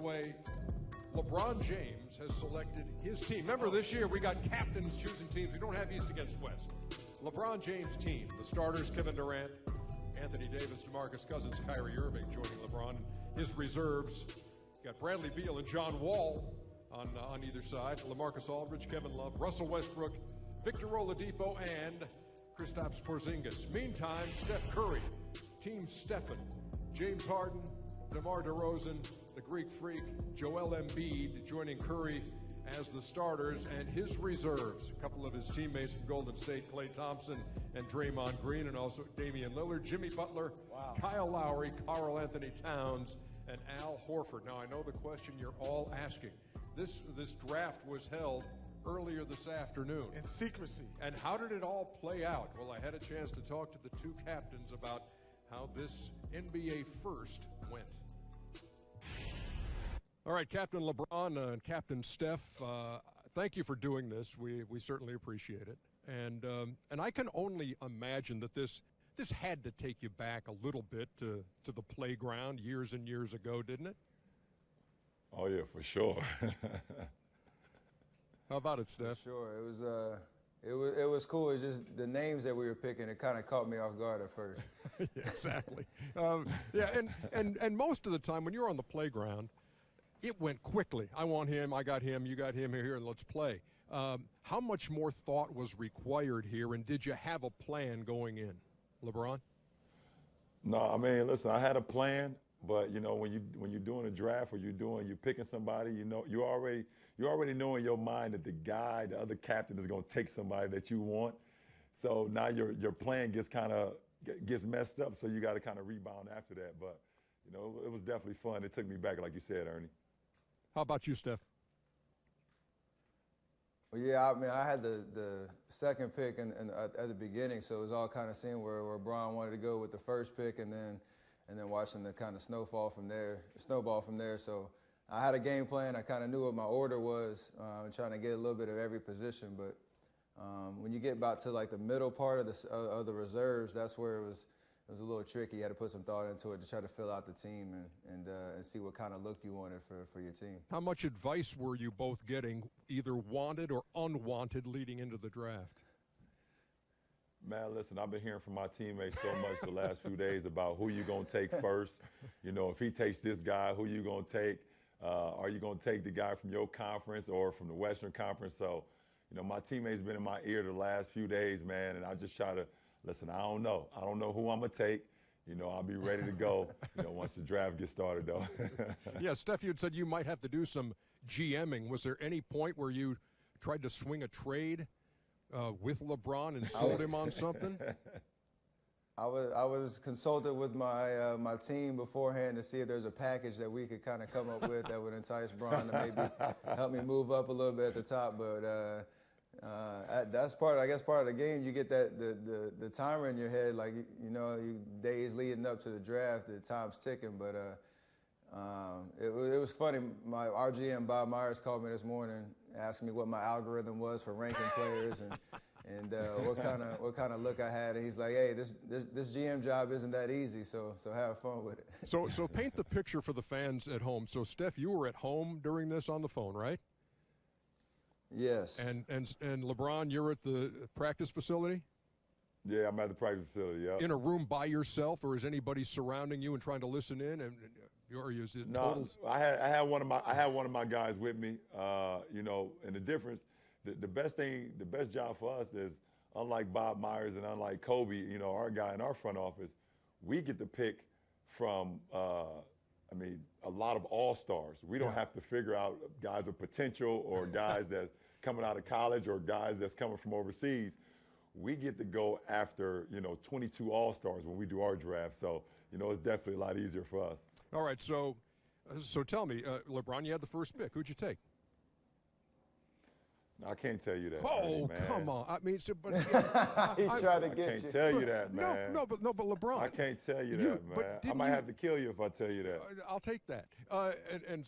the way, LeBron James has selected his team. Remember, this year we got captains choosing teams. We don't have East against West. LeBron James' team, the starters, Kevin Durant, Anthony Davis, DeMarcus Cousins, Kyrie Irving joining LeBron. His reserves, got Bradley Beal and John Wall on either side. LaMarcus Aldridge, Kevin Love, Russell Westbrook, Victor Oladipo, and Kristaps Porzingis. Meantime, Steph Curry, Team Stephen, James Harden, DeMar DeRozan, the Greek Freak, Joel Embiid joining Curry as the starters, and his reserves, a couple of his teammates from Golden State, Klay Thompson and Draymond Green, and also Damian Lillard, Jimmy Butler, Kyle Lowry, Karl Anthony Towns, and Al Horford. Now, I know the question you're all asking. This draft was held earlier this afternoon. In secrecy. And how did it all play out? Well, I had a chance to talk to the two captains about how this NBA first went. All right, Captain LeBron and Captain Steph, thank you for doing this. We certainly appreciate it. And I can only imagine that this had to take you back a little bit to the playground years and years ago, didn't it? Oh, yeah, for sure. How about it, Steph? For sure. It was cool. It's just the names that we were picking, it kind of caught me off guard at first. Yeah, exactly. And most of the time when you're on the playground, it went quickly. I want him, I got him, you got him here, and let's play. How much more thought was required here, and did you have a plan going in, LeBron? No, I mean, listen, I had a plan, but when you're doing a draft or you're picking somebody, you already know in your mind that the other captain is going to take somebody that you want. So now your plan gets messed up, so you got to kind of rebound after that. But it was definitely fun. It took me back, like you said, Ernie. How about you, Steph? Well, yeah, I mean, I had the second pick at the beginning, so it was all kind of seeing where Bron wanted to go with the first pick, and then watching the kind of snowball from there. So I had a game plan. I kind of knew what my order was, trying to get a little bit of every position. But when you get about to like the middle part of the reserves, that's where it was a little tricky. You had to put some thought into it to try to fill out the team and see what kind of look you wanted for your team. How much advice were you both getting, either wanted or unwanted, leading into the draft? Man, listen, I've been hearing from my teammates so much the last few days about who you going to take first. If he takes this guy, who you going to take? Are you going to take the guy from your conference or from the Western Conference? So, my teammates been in my ear the last few days, man, and I just try to, listen, I don't know. I don't know who I'm going to take. I'll be ready to go, once the draft gets started, though. Yeah, Steph, you had said you might have to do some GMing. Was there any point where you tried to swing a trade with LeBron and sold him on something? I was consulted with my team beforehand to see if there's a package that we could kind of come up with that would entice Bron to maybe help me move up a little bit at the top. But that's part of the game. You get the timer in your head, like you days leading up to the draft, the time's ticking. But it was funny. Our GM Bob Myers called me this morning, asking me what my algorithm was for ranking players and what kind of look I had, and he's like, "Hey, this GM job isn't that easy, so have fun with it." So paint the picture for the fans at home. So Steph, you were at home during this on the phone, right? Yes. And LeBron, you're at the practice facility? Yeah, I'm at the practice facility, yeah. In a room by yourself, or is anybody surrounding you and trying to listen in? Or is it total? I had one of my guys with me, and the difference, the best job for us is, unlike Bob Myers and unlike Kobe, our guy in our front office, we get to pick from a lot of all-stars. We don't have to figure out guys of potential or guys that's coming out of college or guys that's coming from overseas. We get to go after, 22 all-stars when we do our draft. So, it's definitely a lot easier for us. All right, so tell me, LeBron, you had the first pick. Who'd you take? I can't tell you that. Oh, man. come on! I mean, but he tried to get you. I can't tell you that, man. No, but LeBron. I can't tell you that, man. I might have to kill you if I tell you that. I'll take that. And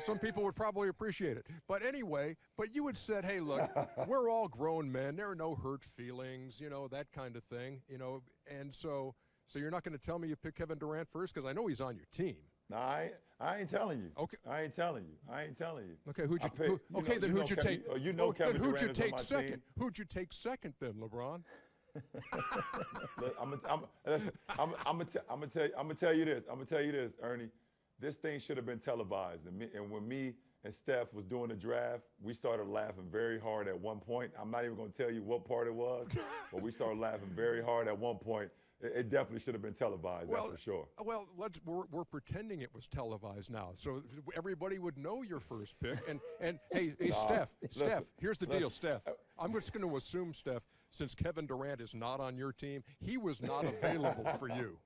some people would probably appreciate it. But anyway, you had said, "Hey, look, we're all grown men. There are no hurt feelings, that kind of thing, And so you're not going to tell me you pick Kevin Durant first, because I know he's on your team. I ain't telling you. Okay. I ain't telling you. Okay, who'd you, then who'd you take? Then who'd you take second? Who'd you take second then, LeBron? I'm gonna tell you this, Ernie. This thing should have been televised, and when me and Steph was doing the draft, we started laughing very hard at one point. I'm not even gonna tell you what part it was, but we started laughing very hard at one point. It definitely should have been televised, that's for sure. Well, we're pretending it was televised now, so everybody would know your first pick. And hey, Steph, here's the deal, Steph. I'm just going to assume, Steph, since Kevin Durant is not on your team, he was not available for you.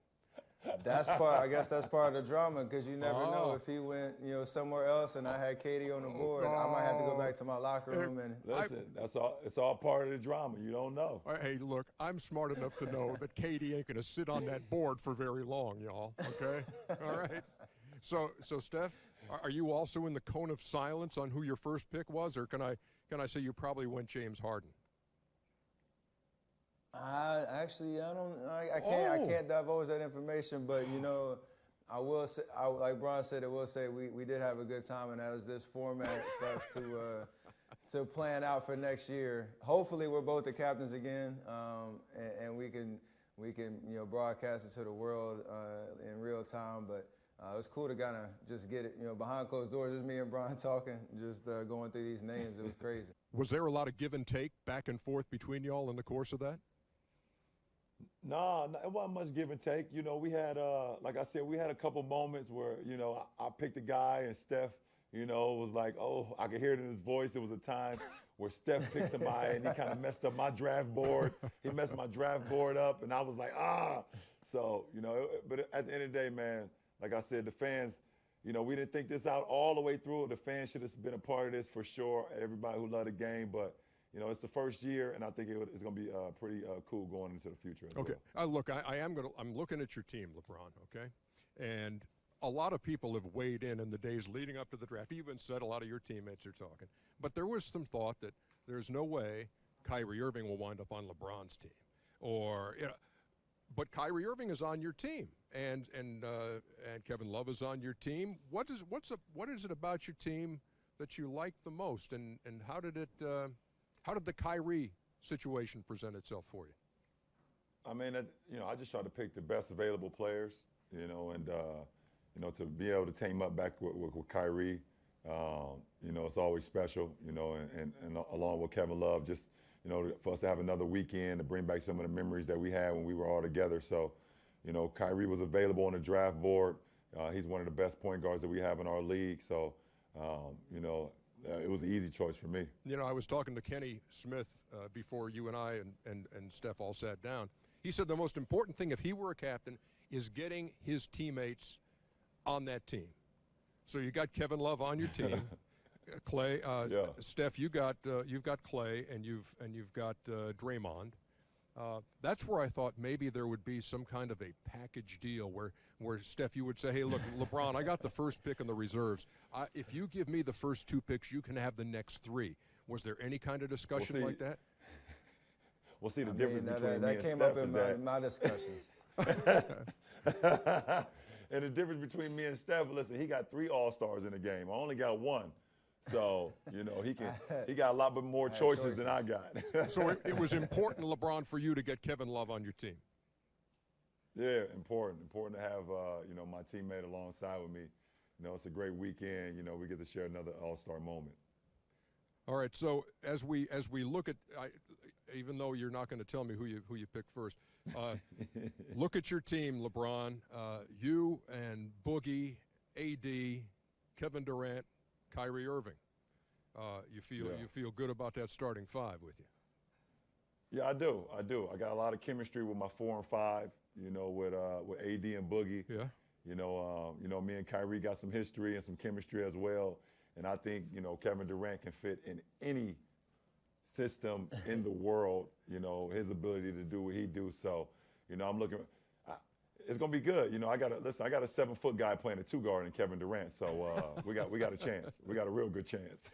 I guess that's part of the drama, because you never know if he went, somewhere else and I had Katie on the board. I might have to go back to my locker room and listen. It's all part of the drama. You don't know. Hey, look, I'm smart enough to know that Katie ain't gonna sit on that board for very long, y'all. Okay, all right. So Steph, are you also in the cone of silence on who your first pick was, or can I say you probably went James Harden? I can't divulge that information, but I will say, like Bron said, we did have a good time, and as this format starts to plan out for next year, hopefully we're both the captains again, and we can broadcast it to the world in real time. But it was cool to kind of just get it behind closed doors, just me and Bron talking, just going through these names. It was crazy. Was there a lot of give and take back and forth between y'all in the course of that? No, it wasn't much give and take. We had, like I said, we had a couple moments where, I picked a guy and Steph, was like, oh, I could hear it in his voice. It was a time where Steph picked somebody and he kind of messed up my draft board. He messed my draft board up, and I was like, ah. So, but at the end of the day, man, like I said, the fans, we didn't think this out all the way through. The fans should have been a part of this for sure. Everybody who loved the game, but it's the first year, and I think it's going to be pretty cool going into the future as well. Look, I'm looking at your team, LeBron, okay? And a lot of people have weighed in the days leading up to the draft. You even said a lot of your teammates are talking. But there was some thought that there's no way Kyrie Irving will wind up on LeBron's team. But Kyrie Irving is on your team, and Kevin Love is on your team. What is it about your team that you like the most, and how did the Kyrie situation present itself for you? I mean, I just try to pick the best available players, and to be able to team up back with Kyrie, it's always special, and along with Kevin Love, just, for us to have another weekend to bring back some of the memories that we had when we were all together. So, Kyrie was available on the draft board. He's one of the best point guards that we have in our league. So, it was an easy choice for me. I was talking to Kenny Smith before you and I and Steph all sat down. He said the most important thing, if he were a captain, is getting his teammates on that team. So you got Kevin Love on your team, Clay, Steph. You've got Clay, and you've got Draymond. That's where I thought maybe there would be some kind of a package deal where Steph, you would say, hey, look, LeBron, I got the first pick in the reserves. If you give me the first two picks, you can have the next three. Was there any kind of discussion like that? Well, see, the difference between me and Steph came up in my discussions. And the difference between me and Steph, listen, he got 3 All-Stars in the game. I only got 1. So, he got a lot more choices than I got. So it was important, LeBron, for you to get Kevin Love on your team. Yeah, important to have, my teammate alongside with me. It's a great weekend. We get to share another All-Star moment. All right, so as we look at, even though you're not going to tell me who you picked first, look at your team, LeBron. You and Boogie, AD, Kevin Durant, Kyrie Irving. You feel good about that starting 5 with you? Yeah, I do. I got a lot of chemistry with my 4 and 5. With AD and Boogie. Yeah. Me and Kyrie got some history and some chemistry as well. And I think, Kevin Durant can fit in any system in the world, his ability to do what he do. So, I'm looking, it's going to be good. I got a 7-foot guy playing a 2-guard in Kevin Durant. So we got a chance. We got a real good chance.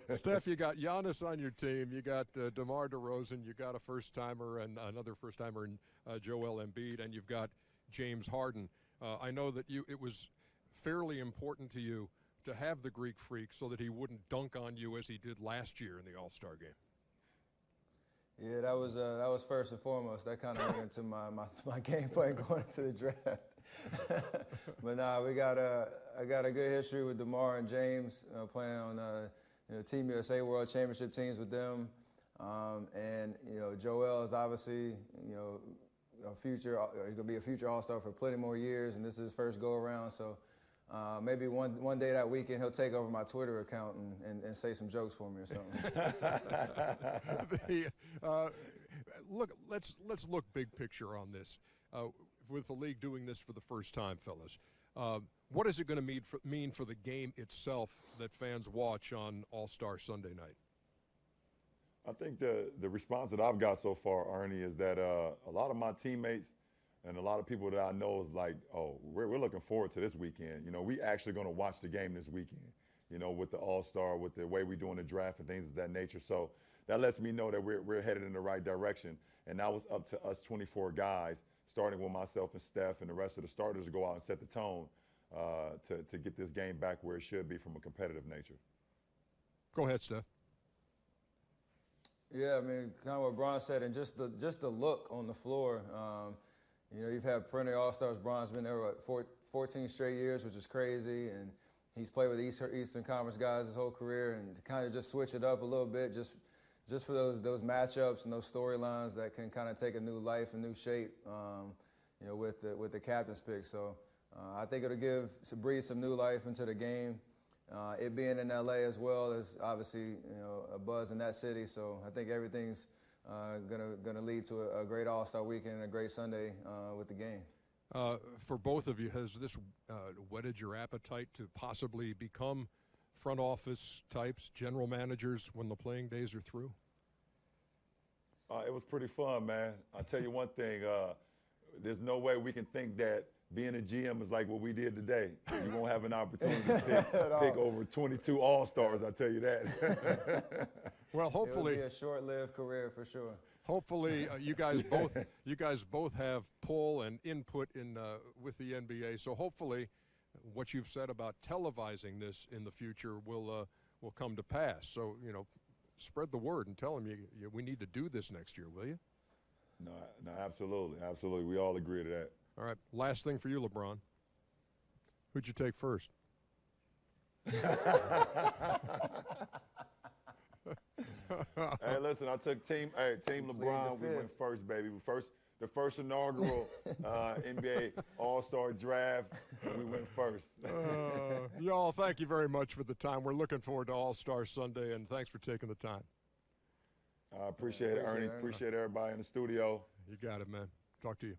Steph, you got Giannis on your team. You got DeMar DeRozan. You got a first-timer and another first-timer in Joel Embiid. And you've got James Harden. I know that it was fairly important to you to have the Greek Freak so that he wouldn't dunk on you as he did last year in the All-Star game? Yeah, that was first and foremost. That kind of went into my game plan going into the draft. But nah, I got a good history with DeMar and James, playing on Team USA World Championship teams with them, and Joel is obviously a future. He's gonna be a future All-Star for plenty more years, and this is his first go around. So maybe one day that weekend he'll take over my Twitter account and say some jokes for me or something. Look, let's look big picture on this. With the league doing this for the first time, fellas, what is it going to mean for the game itself that fans watch on All-Star Sunday night? I think the response that I've got so far, Ernie, is that a lot of my teammates and a lot of people that I know is like, oh, we're looking forward to this weekend. We actually going to watch the game this weekend, with the All-Star, with the way we're doing the draft and things of that nature. So that lets me know that we're headed in the right direction. And now it's up to us 24 guys, starting with myself and Steph and the rest of the starters, to go out and set the tone to get this game back where it should be from a competitive nature. Go ahead, Steph. Yeah, I mean, kind of what Bron said, and just the look on the floor. You've had perennial All-Stars. Bron's been there 14 straight years, which is crazy, and he's played with Eastern Conference guys his whole career, and to kind of just switch it up a little bit, just for those matchups and those storylines that can kind of take a new life, a new shape, with the captain's pick. So I think it'll breathe some new life into the game. It being in LA as well is obviously a buzz in that city. So I think everything's gonna lead to a great All-Star weekend and a great Sunday with the game. For both of you, has this whetted your appetite to possibly become front office types, general managers, when the playing days are through? It was pretty fun, man. I'll tell you one thing. There's no way we can think that being a GM is like what we did today. You won't have an opportunity to pick over 22 All-Stars, I'll tell you that. Well, hopefully it'll be a short-lived career for sure. Hopefully, you guys both have pull and input in with the NBA. So hopefully, what you've said about televising this in the future will come to pass. So spread the word and tell them we need to do this next year, will you? No, absolutely. We all agree to that. All right. Last thing for you, LeBron. Who'd you take first? Hey, listen, I took Team LeBron. We went first, baby. The first inaugural NBA All-Star Draft. We went first. Y'all, thank you very much for the time. We're looking forward to All-Star Sunday, and thanks for taking the time. I appreciate it, Ernie. Appreciate everybody in the studio. You got it, man. Talk to you.